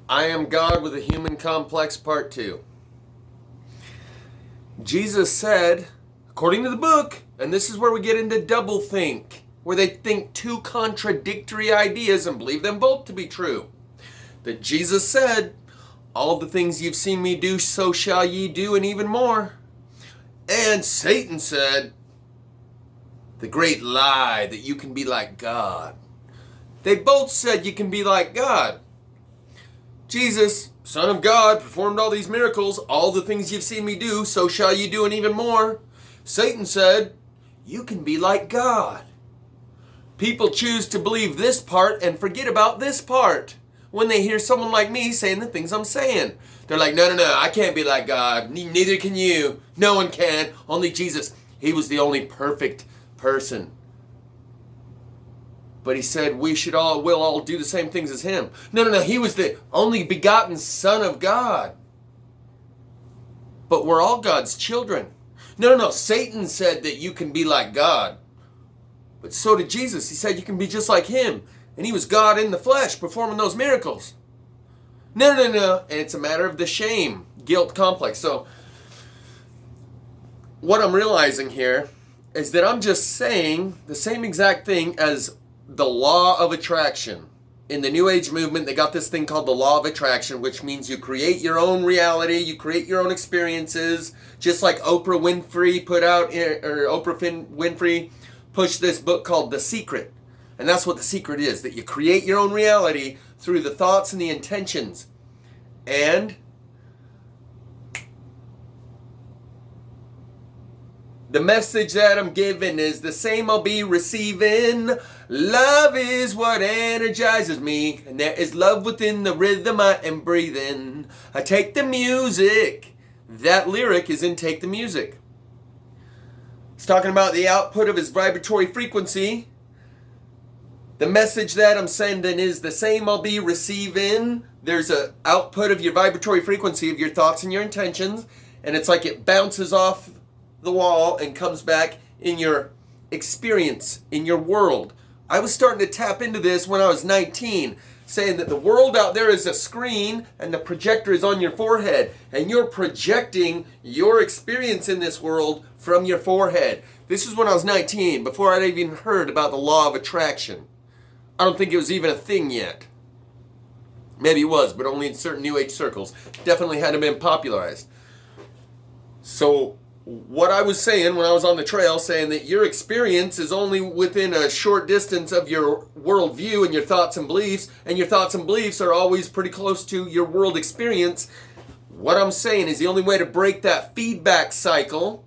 I Am God with a Human Complex Part 2. Jesus said, according to the book, and this is where we get into doublethink, where they think two contradictory ideas and believe them both to be true. That Jesus said, all the things you've seen me do, so shall ye do, and even more. And Satan said, the great lie that you can be like God. They both said you can be like God. Jesus, Son of God, performed all these miracles, all the things you've seen me do, so shall you do, and even more. Satan said, you can be like God. People choose to believe this part and forget about this part when they hear someone like me saying the things I'm saying. They're like, no, I can't be like God. Neither can you. No one can. Only Jesus. He was the only perfect person. But he said we'll all do the same things as him. No. He was the only begotten Son of God. But we're all God's children. No. Satan said that you can be like God. But so did Jesus. He said you can be just like him. And he was God in the flesh performing those miracles. No. And it's a matter of the shame, guilt complex. So what I'm realizing here is that I'm just saying the same exact thing as the law of attraction. In the New Age movement, they got this thing called the law of attraction, which means you create your own reality, you create your own experiences, just like Oprah Winfrey pushed this book called The Secret. And that's what The Secret is, that you create your own reality through the thoughts and the intentions. And the message that I'm giving is the same I'll be receiving. Love is what energizes me, and there is love within the rhythm I am breathing. I take the music. That lyric is in Take the Music. It's talking about the output of his vibratory frequency. The message that I'm sending is the same I'll be receiving. There's an output of your vibratory frequency of your thoughts and your intentions, and it's like it bounces off the wall and comes back in your experience, in your world. I was starting to tap into this when I was 19, saying that the world out there is a screen and the projector is on your forehead, and you're projecting your experience in this world from your forehead. This is when I was 19, before I'd even heard about the law of attraction. I don't think it was even a thing yet. Maybe it was, but only in certain New Age circles. Definitely hadn't been popularized. So what I was saying when I was on the trail, saying that your experience is only within a short distance of your worldview and your thoughts and beliefs, and your thoughts and beliefs are always pretty close to your world experience. What I'm saying is the only way to break that feedback cycle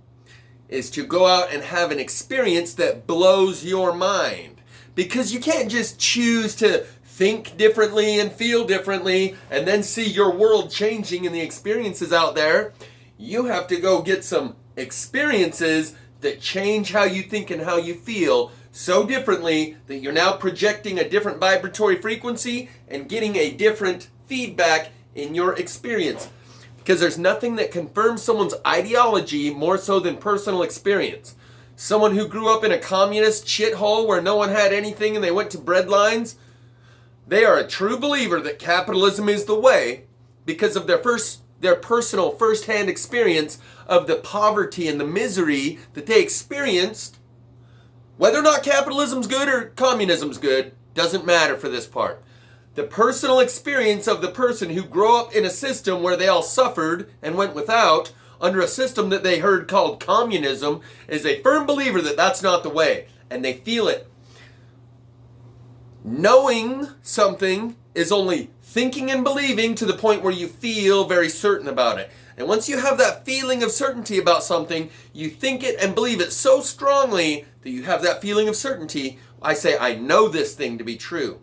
is to go out and have an experience that blows your mind. Because you can't just choose to think differently and feel differently and then see your world changing and the experiences out there. You have to go get some experiences that change how you think and how you feel so differently that you're now projecting a different vibratory frequency and getting a different feedback in your experience. Because there's nothing that confirms someone's ideology more so than personal experience. Someone who grew up in a communist shithole where no one had anything and they went to bread lines, they are a true believer that capitalism is the way because of their personal first-hand experience of the poverty and the misery that they experienced. Whether or not capitalism's good or communism's good doesn't matter for this part. The personal experience of the person who grew up in a system where they all suffered and went without under a system that they heard called communism is a firm believer that that's not the way, and they feel it. Knowing something is only thinking and believing to the point where you feel very certain about it. And once you have that feeling of certainty about something, you think it and believe it so strongly that you have that feeling of certainty. I say, I know this thing to be true.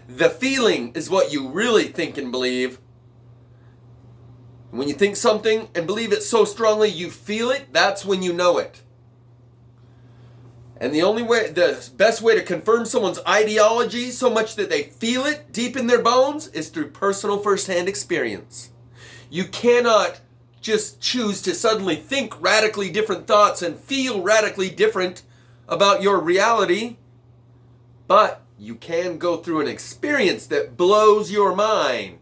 The feeling is what you really think and believe. When you think something and believe it so strongly you feel it, that's when you know it. And the best way to confirm someone's ideology so much that they feel it deep in their bones is through personal first-hand experience. You cannot just choose to suddenly think radically different thoughts and feel radically different about your reality, but you can go through an experience that blows your mind.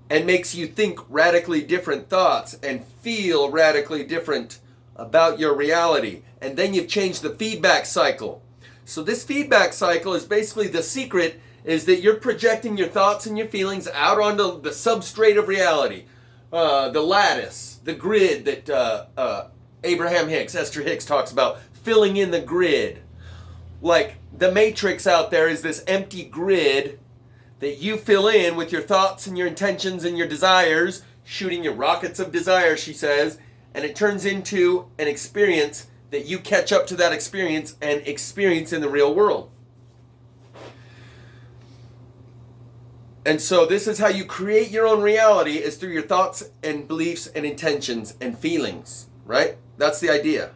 and makes you think radically different thoughts and feel radically different about your reality. And then you've changed the feedback cycle. So this feedback cycle is basically the secret is that you're projecting your thoughts and your feelings out onto the substrate of reality. The lattice, the grid that Abraham Hicks, Esther Hicks talks about, filling in the grid. Like the matrix out there is this empty grid that you fill in with your thoughts and your intentions and your desires, shooting your rockets of desire, she says, and it turns into an experience that you catch up to that experience and experience in the real world. And so this is how you create your own reality, is through your thoughts and beliefs and intentions and feelings, right? That's the idea.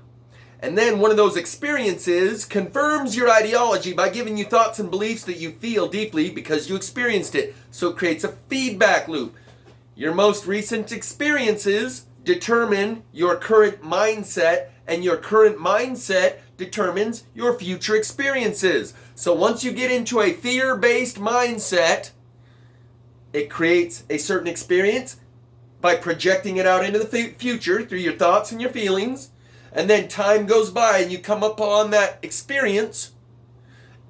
And then one of those experiences confirms your ideology by giving you thoughts and beliefs that you feel deeply because you experienced it. So it creates a feedback loop. Your most recent experiences determine your current mindset, and your current mindset determines your future experiences. So once you get into a fear-based mindset, it creates a certain experience by projecting it out into the future through your thoughts and your feelings. And then time goes by and you come upon that experience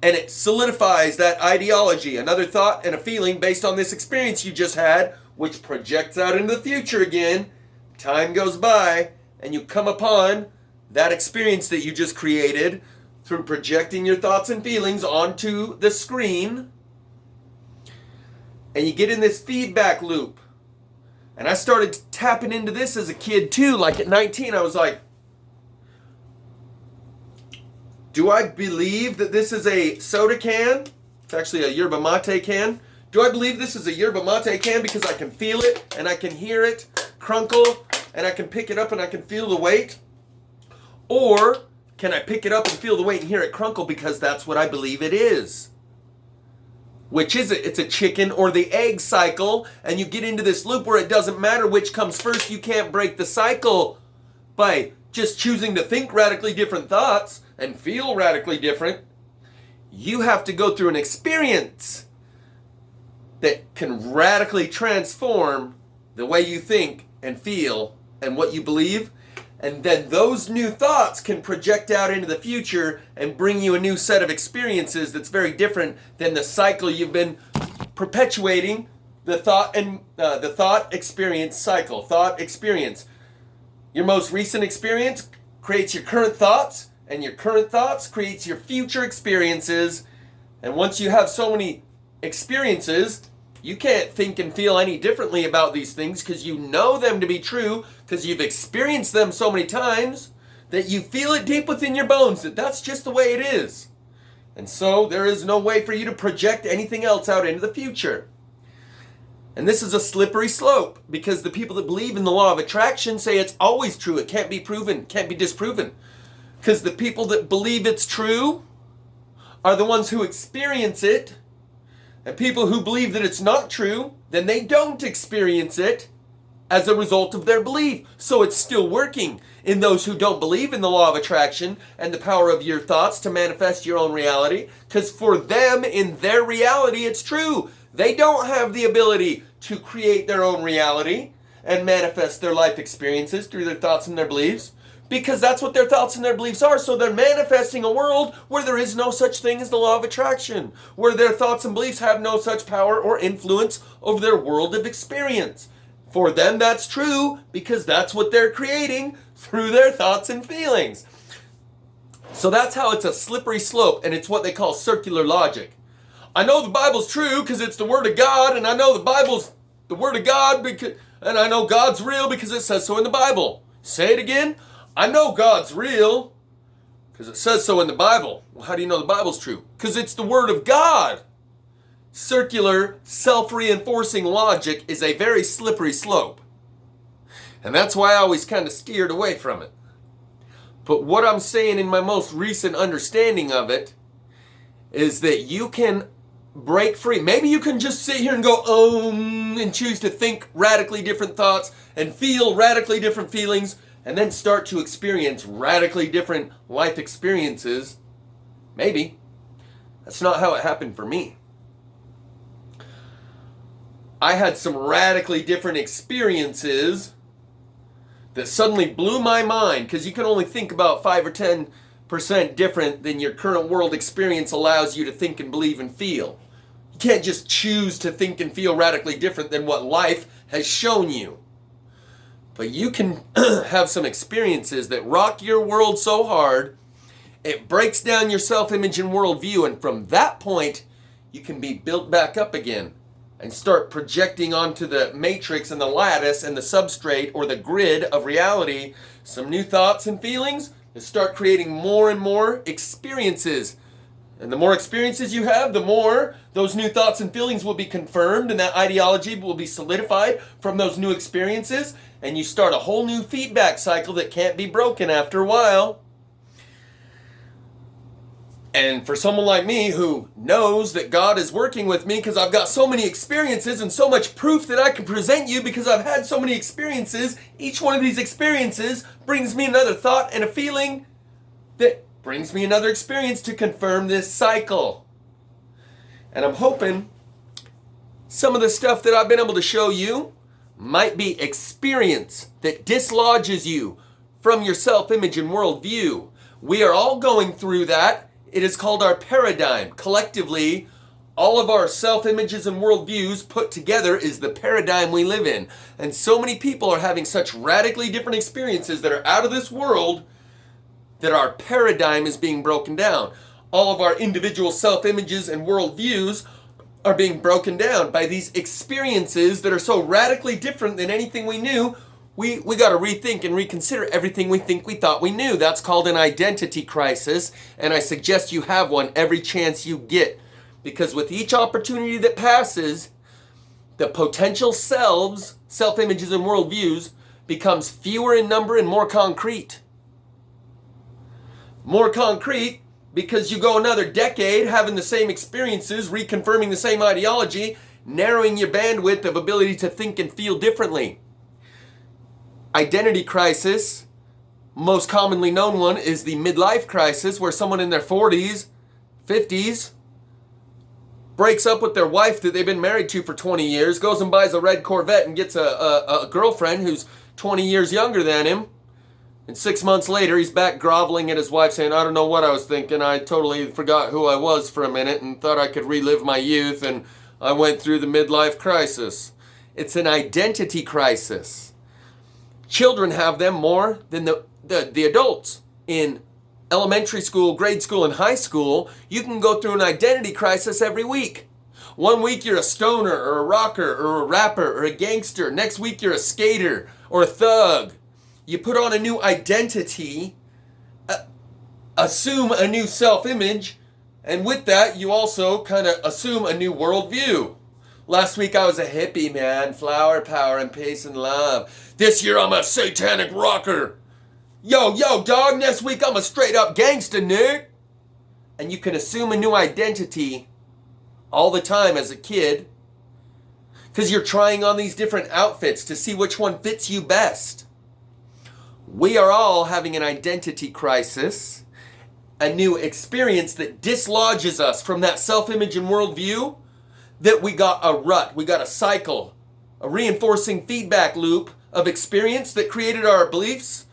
and it solidifies that ideology, another thought and a feeling based on this experience you just had, which projects out into the future again. Time goes by and you come upon that experience that you just created through projecting your thoughts and feelings onto the screen. And you get in this feedback loop. And I started tapping into this as a kid too. Like at 19, I was like, do I believe that this is a soda can? It's actually a yerba mate can. Do I believe this is a yerba mate can because I can feel it and I can hear it crunkle and I can pick it up and I can feel the weight? Or can I pick it up and feel the weight and hear it crunkle because that's what I believe it is? Which is it? It's a chicken or the egg cycle, and you get into this loop where it doesn't matter which comes first. You can't break the cycle by just choosing to think radically different thoughts and feel radically different. You have to go through an experience that can radically transform the way you think and feel and what you believe. And then those new thoughts can project out into the future and bring you a new set of experiences that's very different than the cycle you've been perpetuating, the thought experience cycle. Thought experience. Your most recent experience creates your current thoughts, and your current thoughts creates your future experiences. And once you have so many experiences, you can't think and feel any differently about these things because you know them to be true, because you've experienced them so many times that you feel it deep within your bones that that's just the way it is. And so there is no way for you to project anything else out into the future. And this is a slippery slope because the people that believe in the law of attraction say it's always true. It can't be proven, can't be disproven. Because the people that believe it's true are the ones who experience it. And people who believe that it's not true, then they don't experience it as a result of their belief. So it's still working in those who don't believe in the law of attraction and the power of your thoughts to manifest your own reality. Because for them, in their reality, it's true. They don't have the ability to create their own reality and manifest their life experiences through their thoughts and their beliefs. Because that's what their thoughts and their beliefs are. So they're manifesting a world where there is no such thing as the law of attraction, where their thoughts and beliefs have no such power or influence over their world of experience. For them, that's true because that's what they're creating through their thoughts and feelings. So that's how it's a slippery slope, and it's what they call circular logic. I know the Bible's true because it's the Word of God, and I know the Bible's the Word of God, and I know God's real because it says so in the Bible. Say it again. I know God's real because it says so in the Bible. Well, how do you know the Bible's true? Because it's the Word of God. Circular, self-reinforcing logic is a very slippery slope. And that's why I always kind of steered away from it. But what I'm saying in my most recent understanding of it is that you can break free. Maybe you can just sit here and go, and choose to think radically different thoughts and feel radically different feelings, and then start to experience radically different life experiences. Maybe. That's not how it happened for me. I had some radically different experiences that suddenly blew my mind, because you can only think about 5 or 10% different than your current world experience allows you to think and believe and feel. You can't just choose to think and feel radically different than what life has shown you. But you can have some experiences that rock your world so hard, it breaks down your self-image and worldview, and from that point, you can be built back up again and start projecting onto the matrix and the lattice and the substrate or the grid of reality some new thoughts and feelings, and start creating more and more experiences. And the more experiences you have, the more those new thoughts and feelings will be confirmed, and that ideology will be solidified from those new experiences, and you start a whole new feedback cycle that can't be broken after a while. And for someone like me who knows that God is working with me because I've got so many experiences and so much proof that I can present you because I've had so many experiences, each one of these experiences brings me another thought and a feeling that brings me another experience to confirm this cycle. And I'm hoping some of the stuff that I've been able to show you might be experience that dislodges you from your self-image and worldview. We are all going through that. It is called our paradigm. Collectively, all of our self-images and worldviews put together is the paradigm we live in. And so many people are having such radically different experiences that are out of this world that our paradigm is being broken down. All of our individual self-images and worldviews are being broken down by these experiences that are so radically different than anything we knew. We got to rethink and reconsider everything we think we thought we knew. That's called an identity crisis, and I suggest you have one every chance you get. Because with each opportunity that passes, the potential selves, self-images and worldviews, becomes fewer in number and more concrete. More concrete because you go another decade having the same experiences, reconfirming the same ideology, narrowing your bandwidth of ability to think and feel differently. Identity crisis, most commonly known one, is the midlife crisis, where someone in their 40s, 50s, breaks up with their wife that they've been married to for 20 years, goes and buys a red Corvette and gets a girlfriend who's 20 years younger than him. And 6 months later, he's back groveling at his wife saying, I don't know what I was thinking. I totally forgot who I was for a minute and thought I could relive my youth, and I went through the midlife crisis. It's an identity crisis. Children have them more than the adults. In elementary school, grade school, and high school, you can go through an identity crisis every week. One week you're a stoner or a rocker or a rapper or a gangster. Next week you're a skater or a thug. You put on a new identity, assume a new self-image, and with that you also kind of assume a new worldview. Last week I was a hippie, man. Flower power and peace and love. This year I'm a satanic rocker. Yo, dog, next week I'm a straight up gangster, Nick. And you can assume a new identity all the time as a kid because you're trying on these different outfits to see which one fits you best. We are all having an identity crisis, a new experience that dislodges us from that self-image and worldview, that we got a rut, we got a cycle, a reinforcing feedback loop of experience that created our beliefs,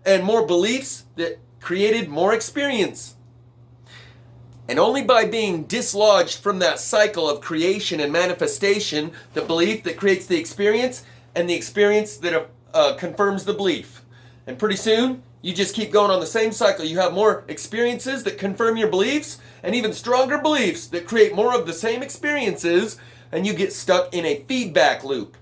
and more beliefs that created more experience. And only by being dislodged from that cycle of creation and manifestation, the belief that creates the experience, and the experience that confirms the belief. And pretty soon, you just keep going on the same cycle. You have more experiences that confirm your beliefs, and even stronger beliefs that create more of the same experiences, and you get stuck in a feedback loop.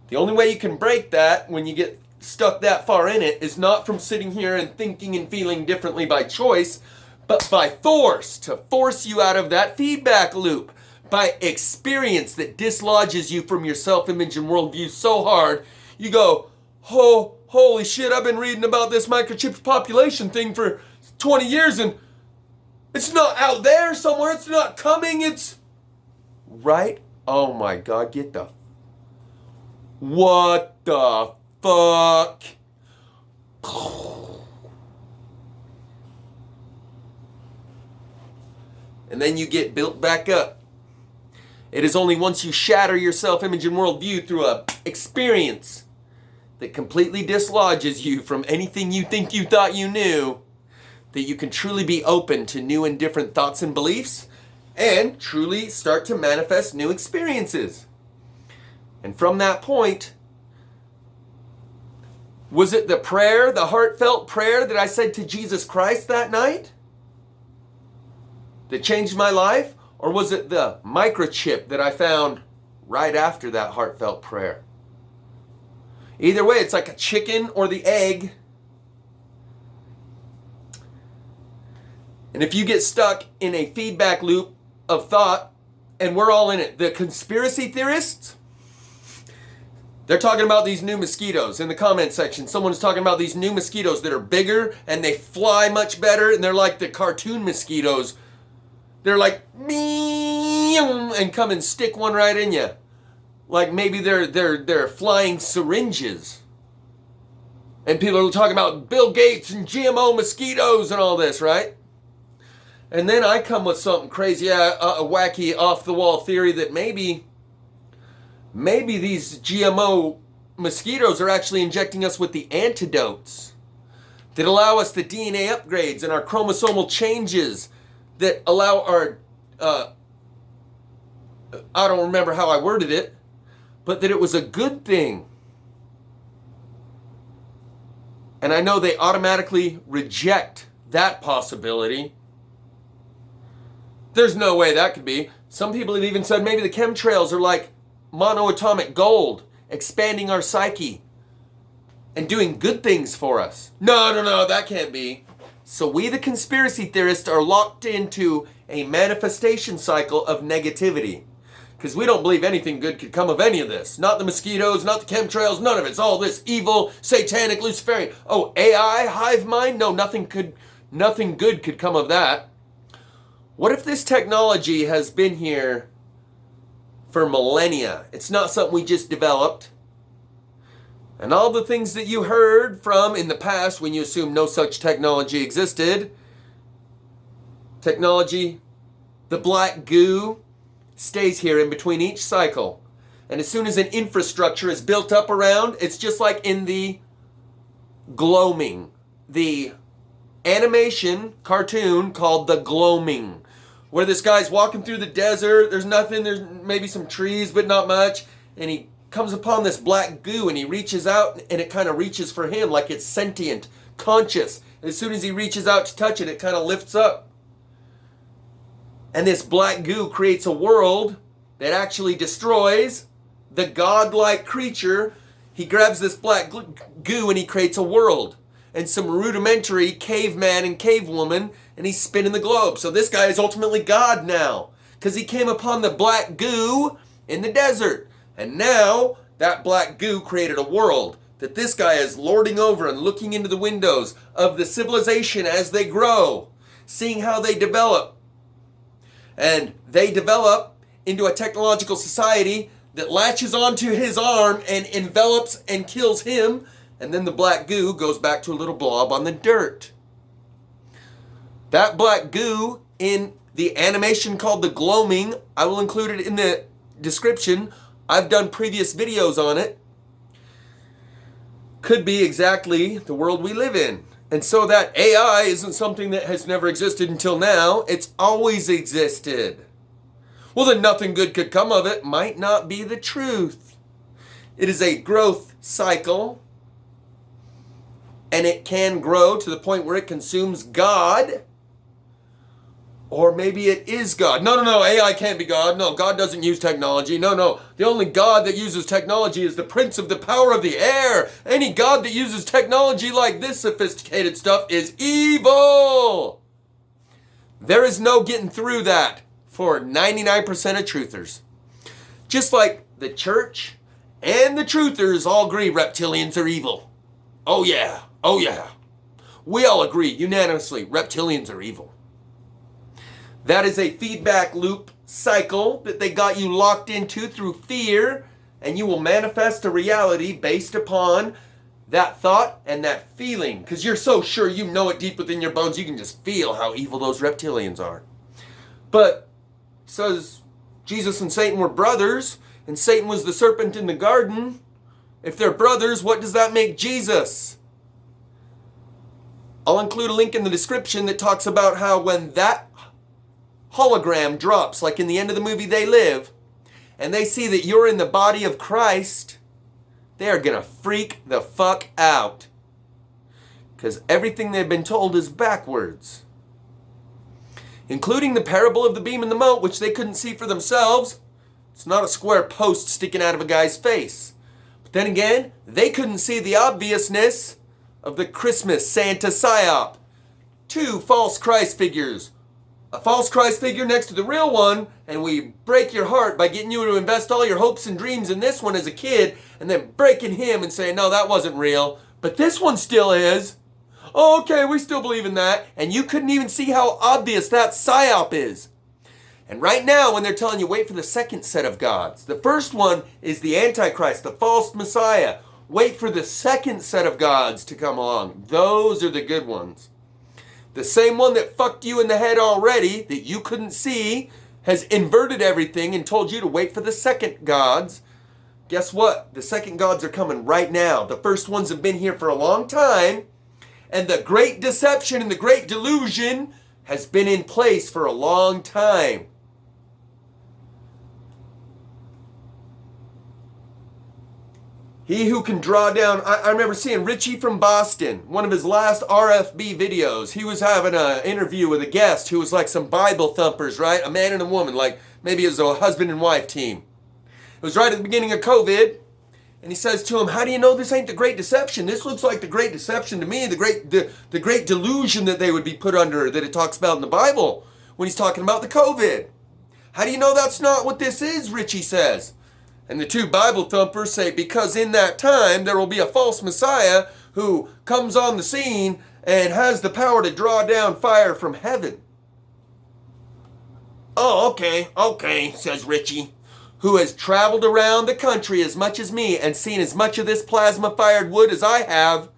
The only way you can break that when you get stuck that far in it is not from sitting here and thinking and feeling differently by choice, but by force, to force you out of that feedback loop, by experience that dislodges you from your self-image and worldview so hard, you go, oh, holy shit, I've been reading about this microchipped population thing for 20 years and it's not out there somewhere, it's not coming, it's right. Oh my God, get the... What the fuck? And then you get built back up. It is only once you shatter your self-image and worldview through a experience that completely dislodges you from anything you think you thought you knew that you can truly be open to new and different thoughts and beliefs and truly start to manifest new experiences. And from that point, was it the prayer, the heartfelt prayer that I said to Jesus Christ that night that changed my life? Or was it the microchip that I found right after that heartfelt prayer? Either way, it's like a chicken or the egg. And if you get stuck in a feedback loop of thought, and we're all in it, the conspiracy theorists, they're talking about these new mosquitoes in the comment section. Someone's talking about these new mosquitoes that are bigger and they fly much better, and they're like the cartoon mosquitoes. They're like, and come and stick one right in you. Like maybe they're flying syringes. And people are talking about Bill Gates and GMO mosquitoes and all this, right? And then I come with something crazy, a wacky off-the-wall theory that maybe these GMO mosquitoes are actually injecting us with the antidotes that allow us the DNA upgrades and our chromosomal changes that allow our, I don't remember how I worded it, but that it was a good thing. And I know they automatically reject that possibility. There's no way that could be. Some people have even said maybe the chemtrails are like monoatomic gold, expanding our psyche and doing good things for us. No, that can't be. So we, the conspiracy theorists, are locked into a manifestation cycle of negativity. Because we don't believe anything good could come of any of this. Not the mosquitoes, not the chemtrails, none of it. It's all this evil, satanic, Luciferian. Oh, AI, hive mind? No, nothing good could come of that. What if this technology has been here for millennia? It's not something we just developed. And all the things that you heard from in the past when you assumed no such technology existed. Technology, the black goo, stays here in between each cycle. And as soon as an infrastructure is built up around, it's just like in the gloaming, the animation cartoon called the gloaming, where this guy's walking through the desert, there's nothing, there's maybe some trees, but not much, and he comes upon this black goo and he reaches out and it kind of reaches for him like it's sentient, conscious. As soon as he reaches out to touch it, it kind of lifts up. And this black goo creates a world that actually destroys the godlike creature. He grabs this black goo and he creates a world. And some rudimentary caveman and cavewoman, and he's spinning the globe. So this guy is ultimately God now, because he came upon the black goo in the desert. And now that black goo created a world that this guy is lording over and looking into the windows of the civilization as they grow, seeing how they develop. And they develop into a technological society that latches onto his arm and envelops and kills him. And then the black goo goes back to a little blob on the dirt. That black goo in the animation called the gloaming, I will include it in the description. I've done previous videos on it. Could be exactly the world we live in. And so that AI isn't something that has never existed until now. It's always existed. Well, then nothing good could come of it might not be the truth. It is a growth cycle. And it can grow to the point where it consumes God. Or maybe it is God. No, AI can't be God. No, God doesn't use technology. No, the only God that uses technology is the prince of the power of the air. Any God that uses technology like this sophisticated stuff is evil. There is no getting through that for 99% of truthers. Just like the church and the truthers all agree reptilians are evil. Oh yeah. We all agree unanimously reptilians are evil. That is a feedback loop cycle that they got you locked into through fear, and you will manifest a reality based upon that thought and that feeling, because you're so sure you know it deep within your bones, you can just feel how evil those reptilians are. But says Jesus and Satan were brothers, and Satan was the serpent in the garden. If they're brothers, what does that make Jesus? I'll include a link in the description that talks about how when that hologram drops, like in the end of the movie They Live, and they see that you're in the body of Christ, they are going to freak the fuck out. Because everything they've been told is backwards. Including the parable of the beam and the mote, which they couldn't see for themselves. It's not a square post sticking out of a guy's face. But then again, they couldn't see the obviousness of the Christmas Santa psyop. 2 false Christ figures. A false Christ figure next to the real one, and we break your heart by getting you to invest all your hopes and dreams in this one as a kid, and then breaking him and saying, no, that wasn't real, but this one still is. Oh, okay, we still believe in that, and you couldn't even see how obvious that psyop is. And right now, when they're telling you, wait for the second set of gods, the first one is the Antichrist, the false Messiah. Wait for the second set of gods to come along. Those are the good ones. The same one that fucked you in the head already, that you couldn't see, has inverted everything and told you to wait for the second gods. Guess what? The second gods are coming right now. The first ones have been here for a long time. And the great deception and the great delusion has been in place for a long time. He who can draw down, I remember seeing Richie from Boston, one of his last RFB videos. He was having an interview with a guest who was like some Bible thumpers, right? A man and a woman, like maybe it was a husband and wife team. It was right at the beginning of COVID. And he says to him, how do you know this ain't the Great Deception? This looks like the Great Deception to me, the great delusion that they would be put under that it talks about in the Bible when he's talking about the COVID. How do you know that's not what this is, Richie says. And the 2 Bible thumpers say, because in that time there will be a false Messiah who comes on the scene and has the power to draw down fire from heaven. Oh, okay, says Richie, who has traveled around the country as much as me and seen as much of this plasma-fired wood as I have,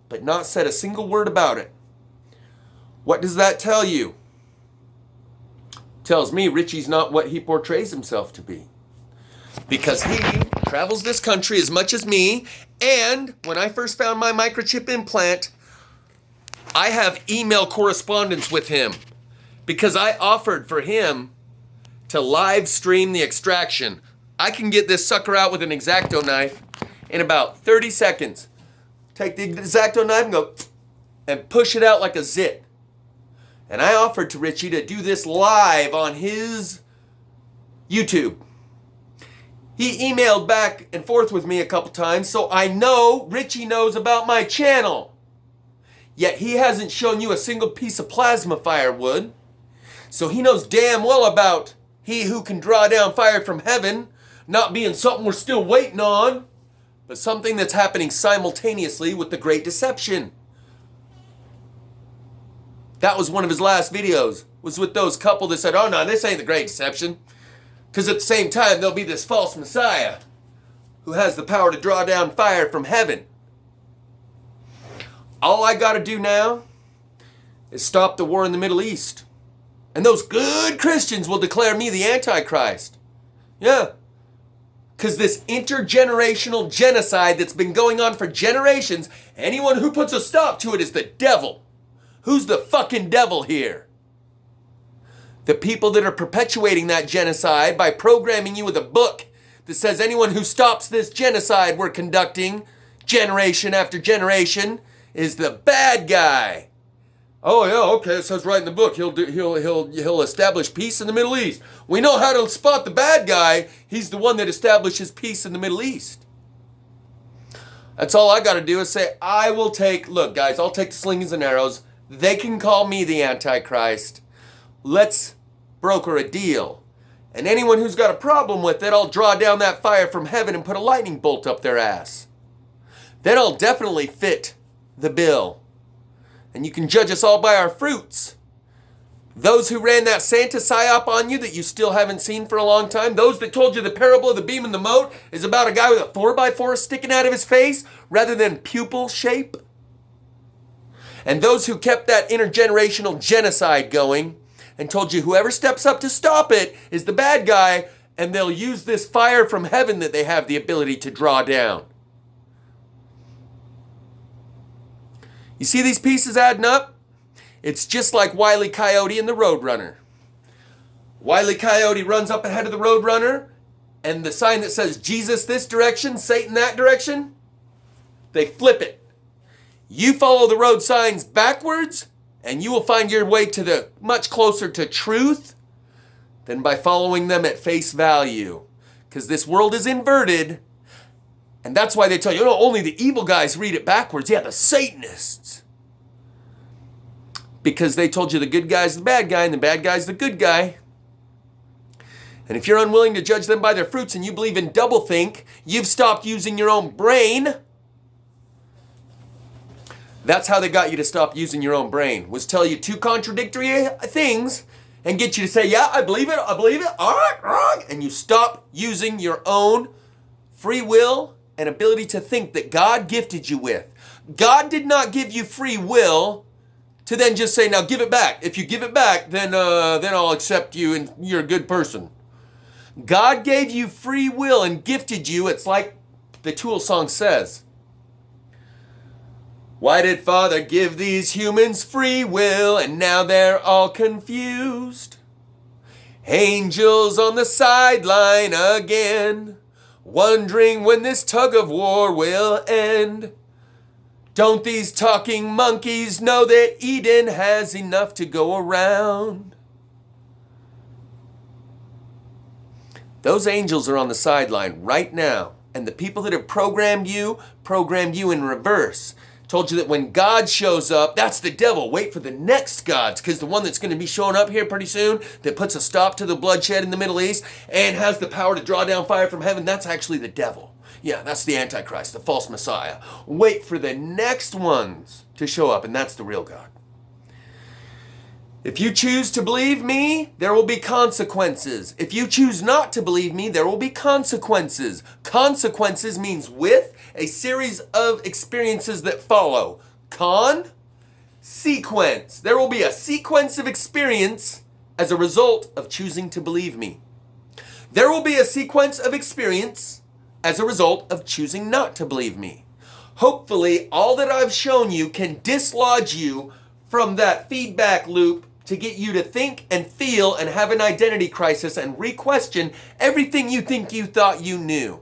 but not said a single word about it. What does that tell you? Tells me Richie's not what he portrays himself to be. Because he travels this country as much as me, and when I first found my microchip implant, I have email correspondence with him because I offered for him to live stream the extraction. I can get this sucker out with an X-Acto knife in about 30 seconds. Take the X-Acto knife and go and push it out like a zit. And I offered to Richie to do this live on his YouTube. He emailed back and forth with me a couple times, so I know Richie knows about my channel. Yet he hasn't shown you a single piece of plasma firewood. So he knows damn well about he who can draw down fire from heaven not being something we're still waiting on, but something that's happening simultaneously with the Great Deception. That was one of his last videos, was with those couple that said, oh no, this ain't the Great Deception. Because at the same time, there'll be this false Messiah who has the power to draw down fire from heaven. All I got to do now is stop the war in the Middle East. And those good Christians will declare me the Antichrist. Yeah. Because this intergenerational genocide that's been going on for generations, anyone who puts a stop to it is the devil. Who's the fucking devil here? The people that are perpetuating that genocide by programming you with a book that says anyone who stops this genocide we're conducting generation after generation is the bad guy. Oh yeah, okay, it says right in the book he'll establish peace in the Middle East. We know how to spot the bad guy. He's the one that establishes peace in the Middle East. That's all I got to do is say, look guys, I'll take the slings and arrows. They can call me the Antichrist. Let's broker a deal. And anyone who's got a problem with it, I'll draw down that fire from heaven and put a lightning bolt up their ass. Then I'll definitely fit the bill. And you can judge us all by our fruits. Those who ran that Santa psyop on you that you still haven't seen for a long time, those that told you the parable of the beam and the mote is about a guy with a 4x4 sticking out of his face rather than pupil shape. And those who kept that intergenerational genocide going and told you whoever steps up to stop it is the bad guy, and they'll use this fire from heaven that they have the ability to draw down. You see these pieces adding up? It's just like Wile E. Coyote and the Roadrunner. Wile E. Coyote runs up ahead of the Roadrunner, and the sign that says Jesus this direction, Satan that direction, they flip it. You follow the road signs backwards, and you will find your way to the much closer to truth than by following them at face value. Because this world is inverted, and that's why they tell you, only the evil guys read it backwards. Yeah, the Satanists. Because they told you the good guy's the bad guy, and the bad guy's the good guy. And if you're unwilling to judge them by their fruits and you believe in doublethink, you've stopped using your own brain. That's how they got you to stop using your own brain, was tell you two contradictory things and get you to say, yeah, I believe it, all right, wrong. And you stop using your own free will and ability to think that God gifted you with. God did not give you free will to then just say, now give it back. If you give it back, then I'll accept you and you're a good person. God gave you free will and gifted you. It's like the Tool song says. Why did Father give these humans free will and now they're all confused? Angels on the sideline again, wondering when this tug of war will end. Don't these talking monkeys know that Eden has enough to go around? Those angels are on the sideline right now. And the people that have programmed you in reverse. Told you that when God shows up, that's the devil. Wait for the next gods, because the one that's going to be showing up here pretty soon that puts a stop to the bloodshed in the Middle East and has the power to draw down fire from heaven, that's actually the devil. Yeah, that's the antichrist, the false messiah. Wait for the next ones to show up, and that's the real God. If you choose to believe me, there will be consequences. If you choose not to believe me, there will be consequences. Consequences means with a series of experiences that follow. Sequence. There will be a sequence of experience as a result of choosing to believe me. There will be a sequence of experience as a result of choosing not to believe me. Hopefully, all that I've shown you can dislodge you from that feedback loop to get you to think and feel and have an identity crisis and re-question everything you think you thought you knew.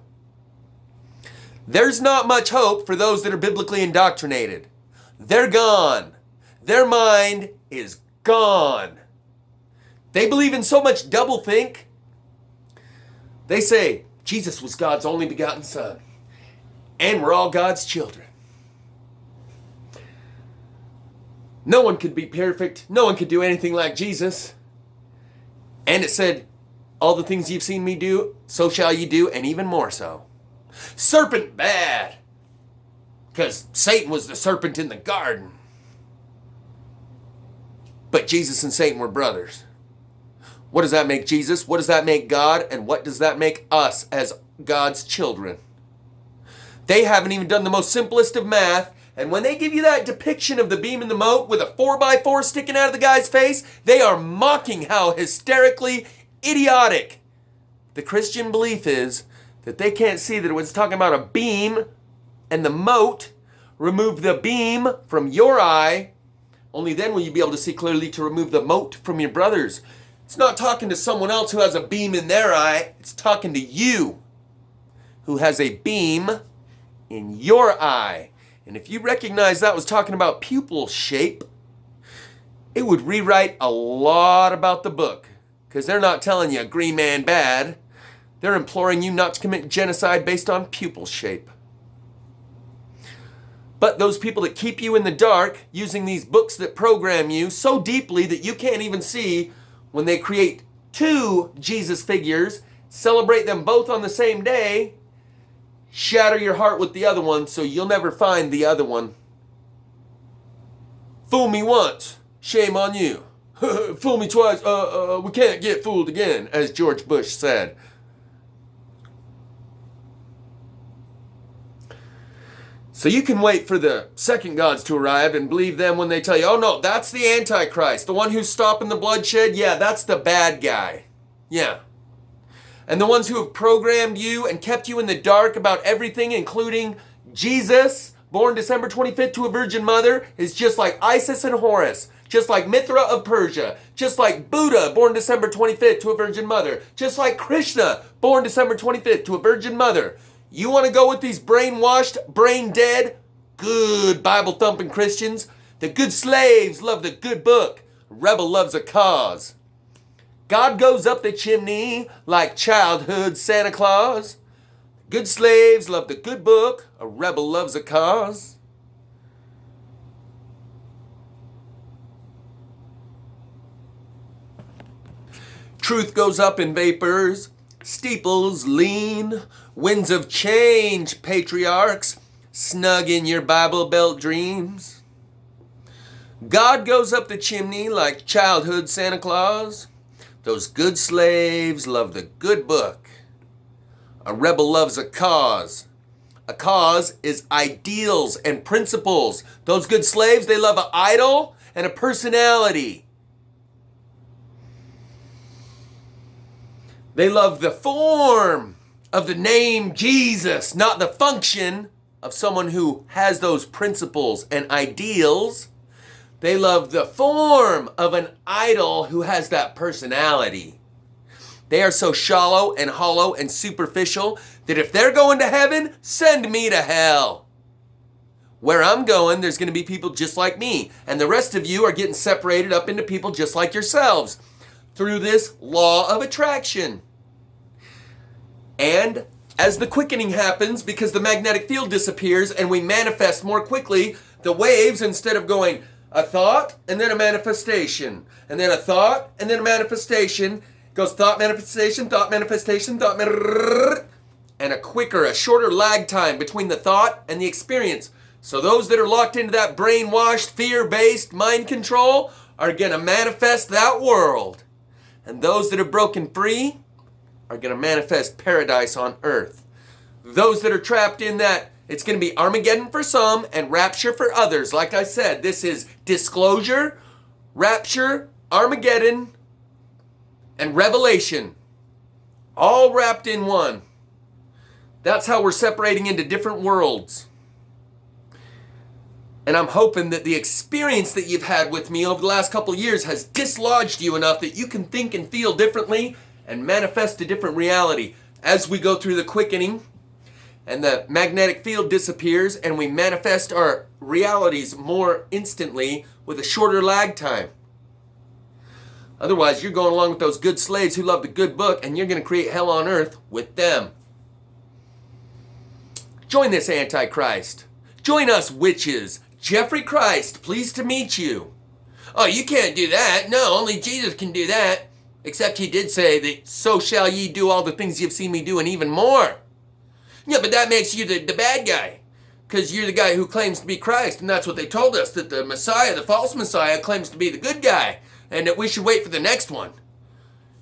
There's not much hope for those that are biblically indoctrinated. They're gone. Their mind is gone. They believe in so much doublethink. They say Jesus was God's only begotten Son, and we're all God's children. No one could be perfect. No one could do anything like Jesus. And it said, all the things you've seen me do, so shall you do, and even more so. Serpent bad. Because Satan was the serpent in the garden. But Jesus and Satan were brothers. What does that make Jesus? What does that make God? And what does that make us as God's children? They haven't even done the most simplest of math. And when they give you that depiction of the beam in the moat with a 4x4 sticking out of the guy's face, they are mocking how hysterically idiotic the Christian belief is that they can't see that it was talking about a beam and the moat. Remove the beam from your eye. Only then will you be able to see clearly to remove the moat from your brothers. It's not talking to someone else who has a beam in their eye. It's talking to you who has a beam in your eye. And if you recognize that was talking about pupil shape, it would rewrite a lot about the book. Because they're not telling you green man bad. They're imploring you not to commit genocide based on pupil shape. But those people that keep you in the dark using these books that program you so deeply that you can't even see when they create two Jesus figures, celebrate them both on the same day, shatter your heart with the other one so you'll never find the other one. Fool me once, shame on you. Fool me twice, we can't get fooled again, as George Bush said. So you can wait for the second gods to arrive and believe them when they tell you, oh no, that's the antichrist, the one who's stopping the bloodshed. Yeah, that's the bad guy. Yeah. And the ones who have programmed you and kept you in the dark about everything, including Jesus, born December 25th to a virgin mother, is just like Isis and Horus, just like Mithra of Persia, just like Buddha, born December 25th to a virgin mother, just like Krishna, born December 25th to a virgin mother. You want to go with these brainwashed, brain dead, good Bible-thumping Christians? The good slaves love the good book. A rebel loves a cause. God goes up the chimney like childhood Santa Claus. Good slaves love the good book. A rebel loves a cause. Truth goes up in vapors. Steeples lean. Winds of change, patriarchs. Snug in your Bible Belt dreams. God goes up the chimney like childhood Santa Claus. Those good slaves love the good book. A rebel loves a cause. A cause is ideals and principles. Those good slaves, they love an idol and a personality. They love the form of the name Jesus, not the function of someone who has those principles and ideals. They love the form of an idol who has that personality. They are so shallow and hollow and superficial that if they're going to heaven, send me to hell. Where I'm going, there's going to be people just like me, and the rest of you are getting separated up into people just like yourselves through this law of attraction. And as the quickening happens, because the magnetic field disappears and we manifest more quickly, the waves, instead of going a thought and then a manifestation, and then a thought and then a manifestation, goes thought, manifestation, thought, manifestation, thought, and a shorter lag time between the thought and the experience. So those that are locked into that brainwashed, fear-based mind control are going to manifest that world. And those that have broken free are going to manifest paradise on earth. Those that are trapped in that, it's going to be Armageddon for some and rapture for others. Like I said, this is disclosure, rapture, Armageddon, and revelation. All wrapped in one. That's how we're separating into different worlds. And I'm hoping that the experience that you've had with me over the last couple of years has dislodged you enough that you can think and feel differently and manifest a different reality. As we go through the quickening and the magnetic field disappears and we manifest our realities more instantly with a shorter lag time. Otherwise, you're going along with those good slaves who love the good book and you're going to create hell on earth with them. Join this Antichrist. Join us witches. Jeffrey Christ, pleased to meet you. Oh, you can't do that. No, only Jesus can do that. Except he did say that so shall ye do all the things you've seen me do and even more. Yeah, but that makes you the bad guy. Because you're the guy who claims to be Christ. And that's what they told us, that the Messiah, the false Messiah, claims to be the good guy. And that we should wait for the next one.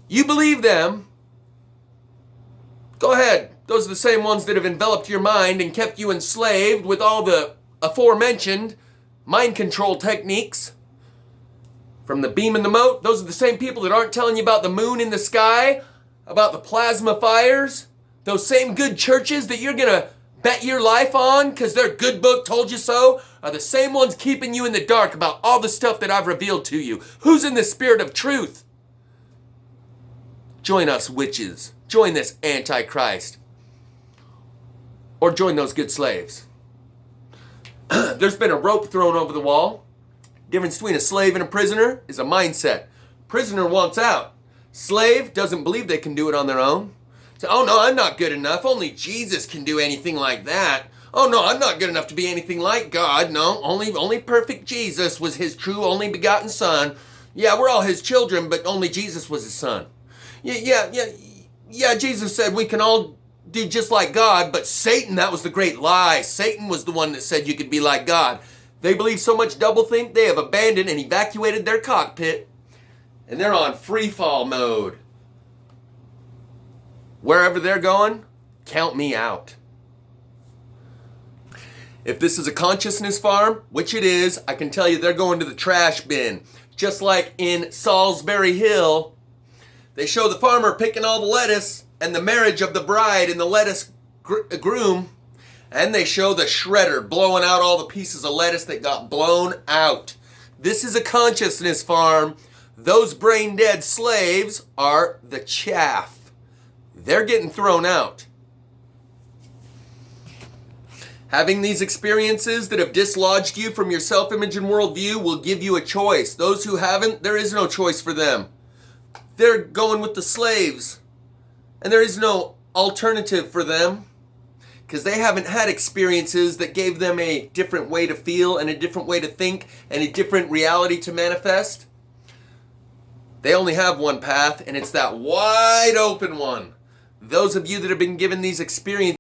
You believe them. Go ahead. Those are the same ones that have enveloped your mind and kept you enslaved with all the aforementioned mind control techniques. From the beam and the mote, those are the same people that aren't telling you about the moon in the sky, about the plasma fires. Those same good churches that you're going to bet your life on because their good book told you so are the same ones keeping you in the dark about all the stuff that I've revealed to you. Who's in the spirit of truth? Join us witches. Join this Antichrist. Or join those good slaves. There's been a rope thrown over the wall. Difference between a slave and a prisoner is a mindset. Prisoner wants out. Slave doesn't believe they can do it on their own. So, oh no, I'm not good enough. Only Jesus can do anything like that. Oh no, I'm not good enough to be anything like God. No, only perfect Jesus was his true only begotten son. Yeah, we're all his children, but only Jesus was his son. Yeah, Jesus said we can all do just like God, but Satan, that was the great lie. Satan was the one that said you could be like God. They believe so much doublethink, they have abandoned and evacuated their cockpit, and they're on free fall mode. Wherever they're going, count me out. If this is a consciousness farm, which it is, I can tell you they're going to the trash bin. Just like in Solsbury Hill, they show the farmer picking all the lettuce and the marriage of the bride and the lettuce groom, and they show the shredder blowing out all the pieces of lettuce that got blown out. This is a consciousness farm. Those brain dead slaves are the chaff. They're getting thrown out. Having these experiences that have dislodged you from your self-image and worldview will give you a choice. Those who haven't, there is no choice for them. They're going with the slaves. And there is no alternative for them, because they haven't had experiences that gave them a different way to feel and a different way to think and a different reality to manifest. They only have one path, and it's that wide open one. Those of you that have been given these experiences